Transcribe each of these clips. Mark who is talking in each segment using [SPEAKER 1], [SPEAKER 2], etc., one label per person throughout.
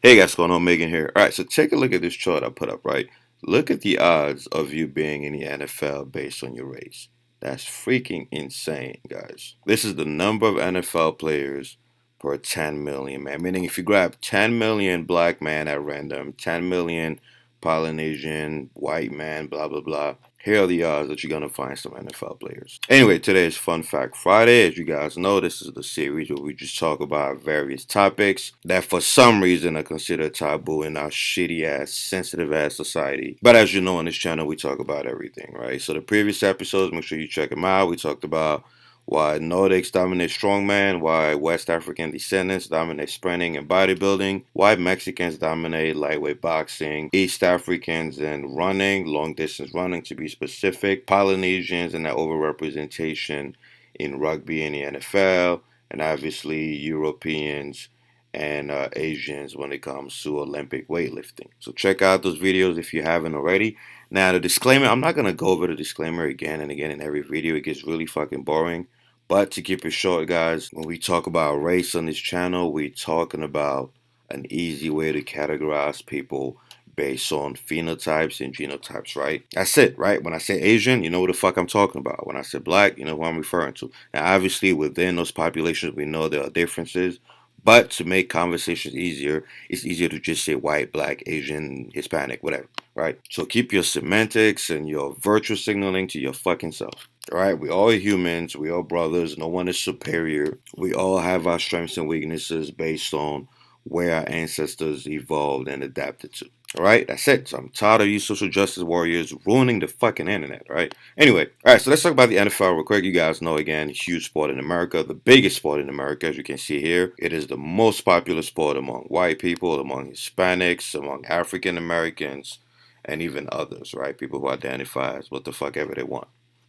[SPEAKER 1] Hey guys, what's going on? Megan here. All right, so take a look at this chart I put up, right? Look at the odds of you being in the NFL based on your race. That's freaking insane, guys. This is the number of NFL players per 10 million, man. Meaning if you grab 10 million black man at random, 10 million Polynesian, white man, blah, blah, blah. Here are the odds that you're going to find some NFL players. Anyway, today is Fun Fact Friday. As you guys know, this is the series where we just talk about various topics that for some reason are considered taboo in our shitty ass, sensitive ass society. But as you know, on this channel, we talk about everything, right? So the previous episodes, make sure you check them out. We talked about why Nordics dominate strongman, why West African descendants dominate sprinting and bodybuilding, why Mexicans dominate lightweight boxing, East Africans in running, long distance running to be specific, Polynesians and their overrepresentation in rugby and the NFL, and obviously Europeans and Asians when it comes to Olympic weightlifting. So check out those videos if you haven't already. Now, the disclaimer, I'm not going to go over the disclaimer again and again in every video. It gets really fucking boring. But to keep it short, guys, when we talk about race on this channel, we're talking about an easy way to categorize people based on phenotypes and genotypes, right? That's it, right? When I say Asian, you know what the fuck I'm talking about. When I say black, you know who I'm referring to. Now, obviously, within those populations, we know there are differences. But to make conversations easier, it's easier to just say white, black, Asian, Hispanic, whatever, right? So keep your semantics and your virtual signaling to your fucking self. All right, we all humans, we all brothers, no one is superior. We all have our strengths and weaknesses based on where our ancestors evolved and adapted to. All right, that's it. So I'm tired of you social justice warriors ruining the fucking internet, right? Anyway, all right, so let's talk about the NFL real quick. You guys know, again, huge sport in America, the biggest sport in America, as you can see here. It is the most popular sport among white people, among Hispanics, among African Americans, and even others, right? People who identify as what the fuck ever they want.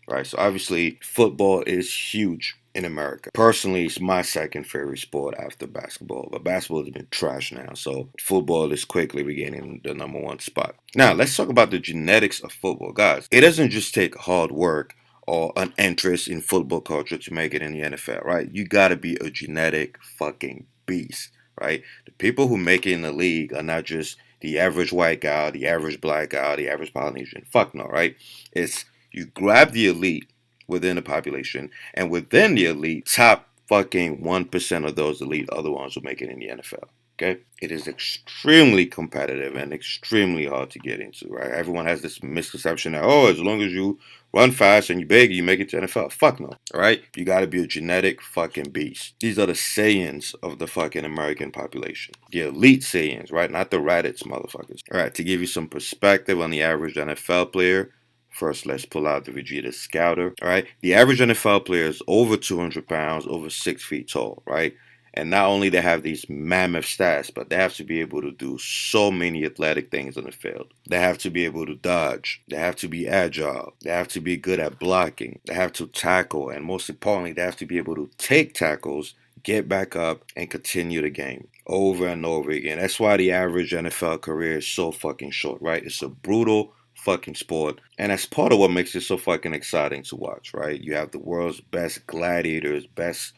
[SPEAKER 1] Right, so obviously football is huge in America. Personally, it's my second favorite sport after basketball, but basketball has been trash now, so football is quickly regaining the number one spot. Now, let's talk about the genetics of football, guys. It doesn't just take hard work or an interest in football culture to make it in the NFL, right? You gotta be a genetic fucking beast, right? The people who make it in the league are not just the average white guy, the average black guy, the average Polynesian. Fuck no, right? It's you grab the elite within the population, and within the elite, top fucking 1% of those elite are the ones who make it in the NFL. Okay? It is extremely competitive and extremely hard to get into, right? Everyone has this misconception that, oh, as long as you run fast and you big, you make it to NFL. Fuck no. All right? You got to be a genetic fucking beast. These are the Saiyans of the fucking American population. The elite Saiyans, right? Not the Raditz motherfuckers. All right, to give you some perspective on the average NFL player, first, let's pull out the Vegeta Scouter. All right, the average NFL player is over 200 pounds, over 6 feet tall, right? And not only they have these mammoth stats, but they have to be able to do so many athletic things on the field. They have to be able to dodge. They have to be agile. They have to be good at blocking. They have to tackle, and most importantly, they have to be able to take tackles, get back up, and continue the game over and over again. That's why the average NFL career is so fucking short, right? It's a brutal fucking sport, and that's part of what makes it so fucking exciting to watch, right? You have the world's best gladiators, best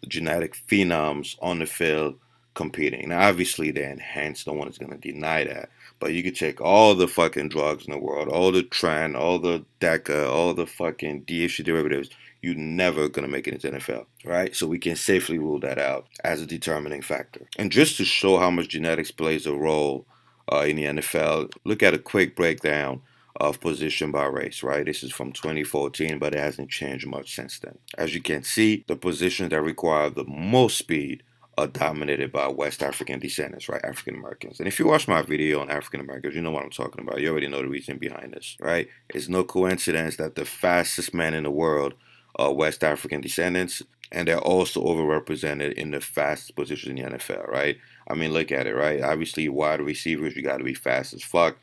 [SPEAKER 1] genetic phenoms on the field competing. Now, obviously, they're enhanced. No one is going to deny that. But you could take all the fucking drugs in the world, all the Tran, all the DECA, all the fucking DHC derivatives. You're never going to make it into NFL, right? So we can safely rule that out as a determining factor. And just to show how much genetics plays a role in the NFL, look at a quick breakdown of position by race, right? This is from 2014, but it hasn't changed much since then. As you can see, the positions that require the most speed are dominated by West African descendants, right? African Americans. And if you watch my video on African Americans, you know what I'm talking about. You already know the reason behind this, right? It's no coincidence that the fastest men in the world are West African descendants, and they're also overrepresented in the fastest positions in the NFL, right? I mean, look at it, right? Obviously, wide receivers, you got to be fast as fuck.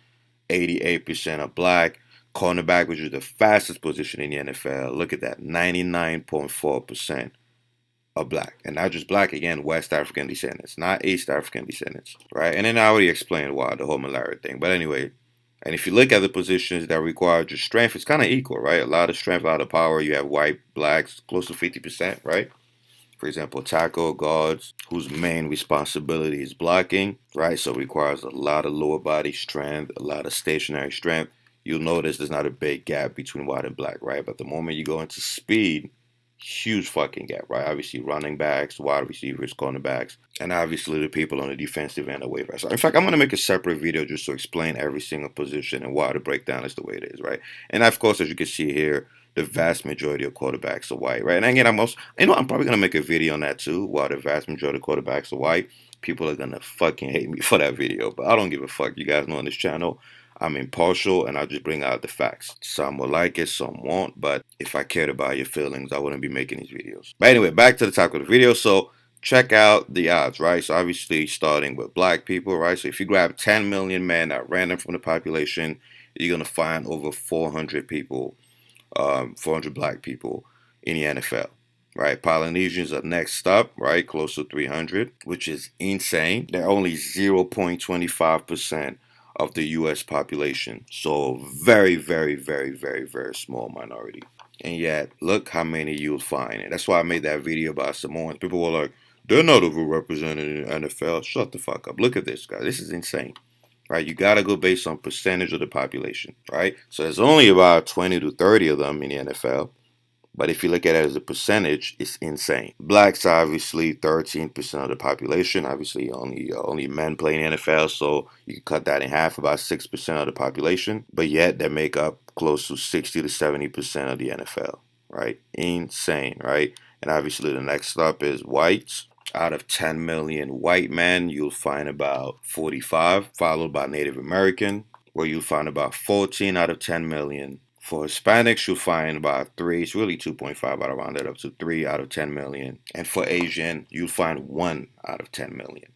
[SPEAKER 1] 88% are black. Cornerback, which is the fastest position in the NFL, look at that, 99.4% are black. And not just black, again, West African descendants, not East African descendants, right? And then I already explained why, the whole malaria thing. But anyway, and if you look at the positions that require just strength, it's kind of equal, right? A lot of strength, a lot of power. You have white, blacks, close to 50%, right? For example, tackle guards whose main responsibility is blocking, right? So it requires a lot of lower body strength, a lot of stationary strength. You'll notice there's not a big gap between white and black, right? But the moment you go into speed, huge fucking gap, right? Obviously, running backs, wide receivers, cornerbacks, and obviously the people on the defensive end away. Right? So, in fact, I'm gonna make a separate video just to explain every single position and why the breakdown is the way it is, right? And of course, as you can see here, the vast majority of quarterbacks are white, right? And again, I'm probably gonna make a video on that too. Why the vast majority of quarterbacks are white. People are gonna fucking hate me for that video, but I don't give a fuck. You guys know on this channel, I'm impartial and I'll just bring out the facts. Some will like it, some won't, but if I cared about your feelings, I wouldn't be making these videos. But anyway, back to the topic of the video. So check out the odds, right? So obviously starting with black people, right? So if you grab 10 million men at random from the population, you're going to find over 400 people, 400 black people in the NFL. Right, Polynesians are next up, right, close to 300, which is insane. They're only 0.25% of the U.S. population, so very, very, very, very, very small minority. And yet, look how many you'll find. And that's why I made that video about Samoans. People were like, they're not overrepresented in the NFL. Shut the fuck up. Look at this, guys. This is insane. Right, you gotta go based on percentage of the population. Right, so there's only about 20 to 30 of them in the NFL. But if you look at it as a percentage, it's insane. Blacks are obviously 13% of the population. Obviously, only men play in the NFL, so you can cut that in half, about 6% of the population. But yet, they make up close to 60 to 70% of the NFL. Right? Insane, right? And obviously, the next up is whites. Out of 10 million white men, you'll find about 45, followed by Native American, where you'll find about 14 out of 10 million. For Hispanics, you'll find about 3. It's really 2.5, but I round it up to 3 out of 10 million. And for Asian, you'll find 1 out of 10 million.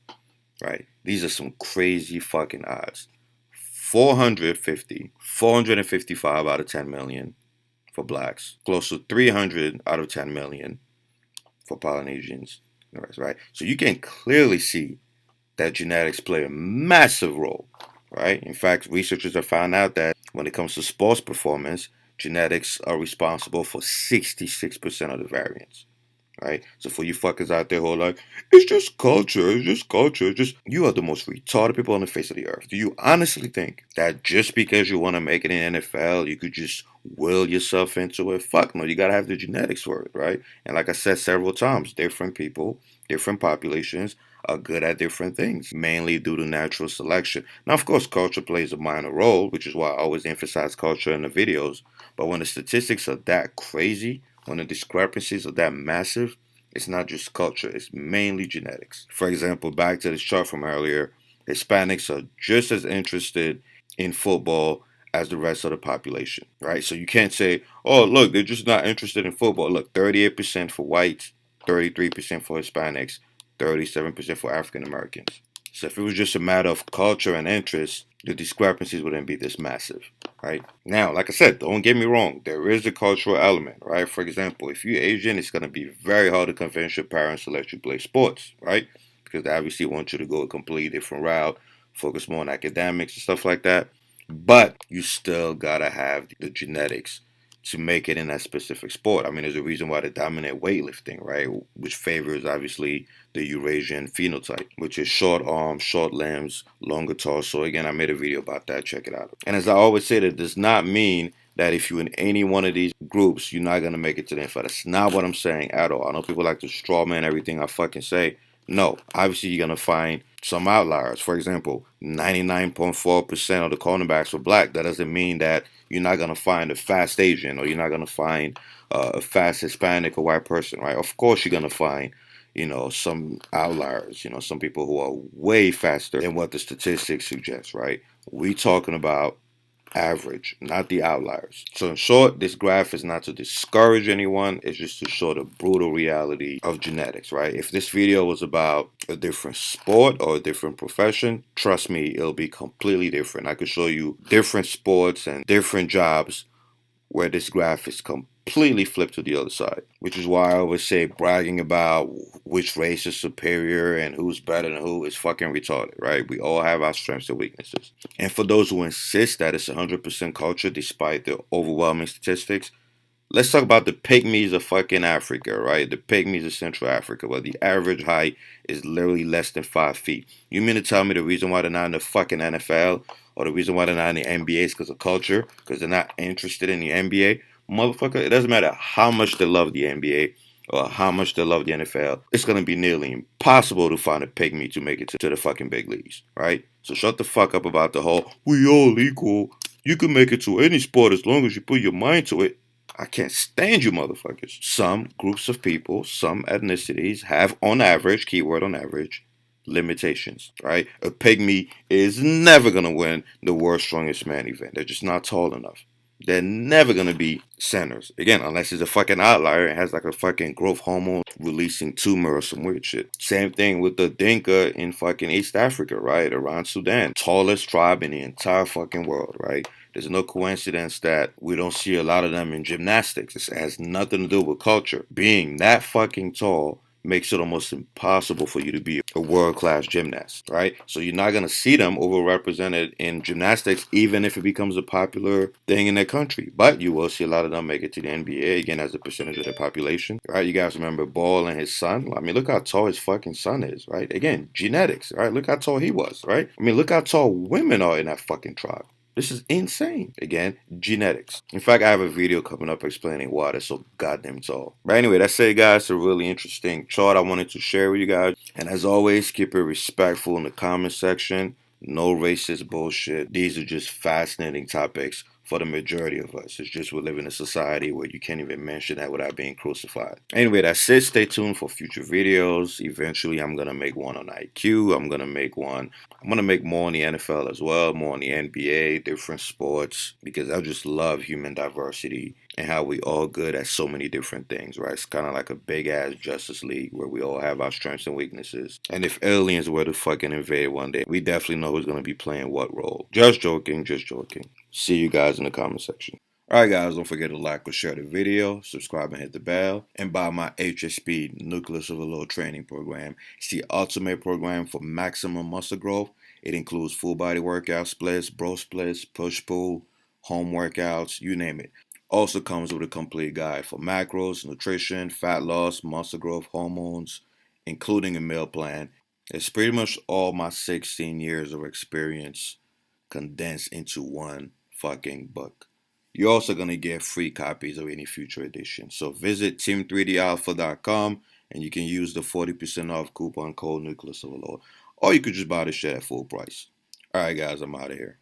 [SPEAKER 1] Right? These are some crazy fucking odds. 455 out of 10 million for blacks. Close to 300 out of 10 million for Polynesians. Right? So you can clearly see that genetics play a massive role. Right? In fact, researchers have found out that when it comes to sports performance, genetics are responsible for 66% of the variance. Right? So for you fuckers out there who are like, it's just culture, you are the most retarded people on the face of the earth. Do you honestly think that just because you want to make it in NFL, you could just will yourself into it? Fuck no, you gotta have the genetics for it, right? And like I said several times, different people, different populations are good at different things, mainly due to natural selection. Now, of course, culture plays a minor role, which is why I always emphasize culture in the videos. But when the statistics are that crazy, when the discrepancies are that massive, it's not just culture, it's mainly genetics. For example, back to this chart from earlier, Hispanics are just as interested in football as the rest of the population, right? So you can't say, oh, look, they're just not interested in football. Look, 38% for whites, 33% for Hispanics, 37% for African Americans. So if it was just a matter of culture and interest, the discrepancies wouldn't be this massive, right? Now, like I said, don't get me wrong, there is a cultural element, right? For example, if you're Asian, it's going to be very hard to convince your parents to let you play sports, right? Because they obviously want you to go a completely different route, focus more on academics and stuff like that. But you still got to have the genetics to make it in that specific sport. I mean, there's a reason why they dominate weightlifting, right? Which favors, obviously, the Eurasian phenotype, which is short arms, short limbs, longer torso. Again, I made a video about that. Check it out. And as I always say, that does not mean that if you're in any one of these groups, you're not going to make it to the NFL. That's not what I'm saying at all. I know people like to straw man everything I fucking say. No, obviously you're going to find some outliers. For example, 99.4% of the cornerbacks were black. That doesn't mean that you're not going to find a fast Asian or you're not going to find a fast Hispanic or white person, right? Of course you're going to find, some outliers, some people who are way faster than what the statistics suggest, right? We talking about average, not the outliers. So in short, this graph is not to discourage anyone, it's just to show the brutal reality of genetics, right? If this video was about a different sport or a different profession, trust me, it'll be completely different. I could show you different sports and different jobs where this graph is completely flipped to the other side, which is why I always say bragging about which race is superior and who's better than who is fucking retarded, right? We all have our strengths and weaknesses. And for those who insist that it's 100% culture despite the overwhelming statistics, Let's talk about the pygmies of fucking Africa, right? The pygmies of Central Africa, where the average height is literally less than 5 feet. You mean to tell me the reason why they're not in the fucking NFL or the reason why they're not in the NBA is because of culture? Because they're not interested in the NBA? Motherfucker, it doesn't matter how much they love the NBA or how much they love the NFL. It's going to be nearly impossible to find a pygmy to make it to the fucking big leagues, right? So shut the fuck up about the whole, we all equal. You can make it to any sport as long as you put your mind to it. I can't stand you motherfuckers. Some groups of people, some ethnicities have, on average, keyword on average, limitations, right? A pygmy is never going to win the world's strongest man event. They're just not tall enough. They're never going to be centers. Again, unless he's a fucking outlier and has like a fucking growth hormone releasing tumor or some weird shit. Same thing with the Dinka in fucking East Africa, right? Around Sudan. Tallest tribe in the entire fucking world, right? There's no coincidence that we don't see a lot of them in gymnastics. It has nothing to do with culture. Being that fucking tall makes it almost impossible for you to be a world-class gymnast, right? So you're not going to see them overrepresented in gymnastics, even if it becomes a popular thing in their country. But you will see a lot of them make it to the NBA, again, as a percentage of their population, right? You guys remember Ball and his son? I mean, look how tall his fucking son is, right? Again, genetics, right? Look how tall he was, right? I mean, look how tall women are in that fucking tribe. This is insane. Again, genetics. In fact, I have a video coming up explaining why they're so goddamn tall. But anyway, that's it, guys. It's a really interesting chart I wanted to share with you guys. And as always, keep it respectful in the comment section. No racist bullshit. These are just fascinating topics for the majority of us. It's just we live in a society where you can't even mention that without being crucified. Anyway, that's it. Stay tuned for future videos. Eventually, I'm going to make one on IQ. I'm going to make more on the NFL as well, more on the NBA, different sports, because I just love human diversity and how we all good at so many different things, right? It's kind of like a big ass Justice League where we all have our strengths and weaknesses. And if aliens were to fucking invade one day, we definitely know who's going to be playing what role. Just joking, just joking. See you guys in the comment section. Alright guys, don't forget to like or share the video, subscribe and hit the bell, and buy my HSP Nucleus Overload Training Program. It's the ultimate program for maximum muscle growth. It includes full body workout splits, bro splits, push-pull, home workouts, you name it. Also comes with a complete guide for macros, nutrition, fat loss, muscle growth, hormones, including a meal plan. It's pretty much all my 16 years of experience condensed into one fucking book. You're also going to get free copies of any future edition. So visit team3dalpha.com and you can use the 40% off coupon code Nucleus Overload. Or you could just buy the shit at full price. Alright guys, I'm out of here.